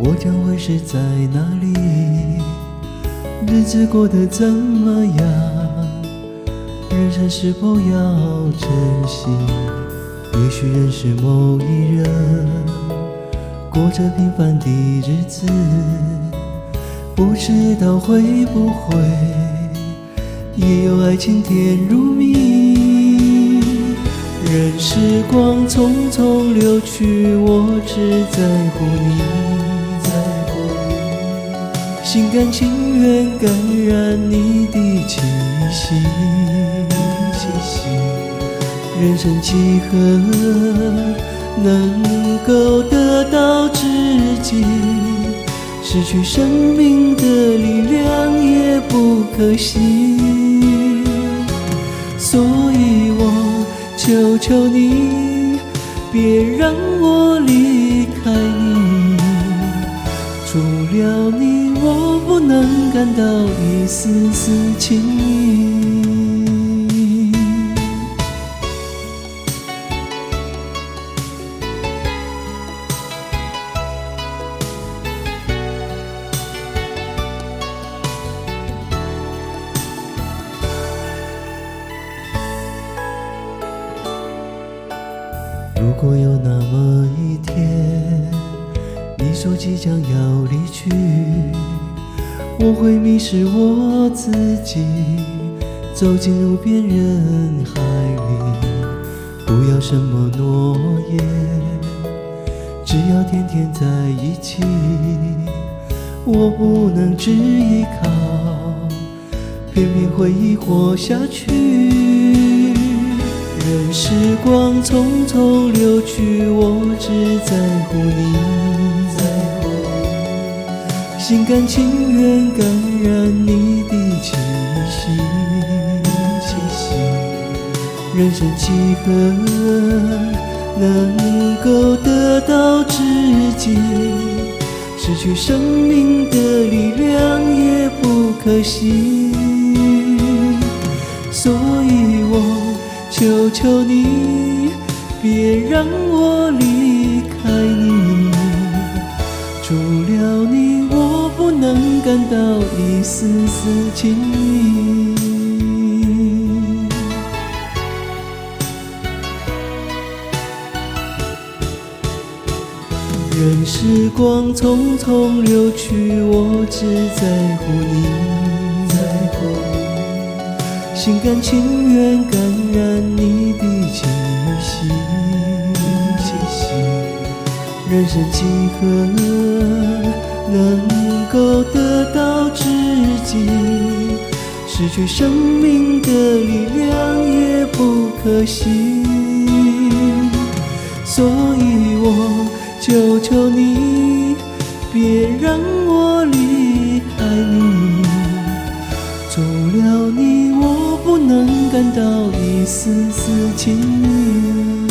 我将会是在哪里？日子过得怎么样？人生是否要珍惜？也许认识某一人，过着平凡的日子，不知道会不会也有爱情甜如蜜。任时光匆匆流去，我只在乎你，心甘情愿感染你的气息。人生几何能够得到知己？失去生命的力量也不可惜。所以我求求你，别让我离开你。除了你，我不能感到一丝丝情意。如果有那么一天，你说即将要离去，我会迷失我自己，走进无边人海里。不要什么诺言，只要天天在一起。我不能只依靠，偏偏回忆活下去。任时光匆匆流去，我只在乎你，心甘情愿感染你的气息。人生几何能够得到知己？失去生命的力量也不可惜。所以我求求你，别让我离开你。除了你，我不能感到一丝丝情意。任时光匆匆流去，我只在乎你，心甘情愿感染你的气息。人生几何能够得到知己？失去生命的力量也不可惜。所以我求求你，别让我离开你。除了你，我不能感到一丝丝情意。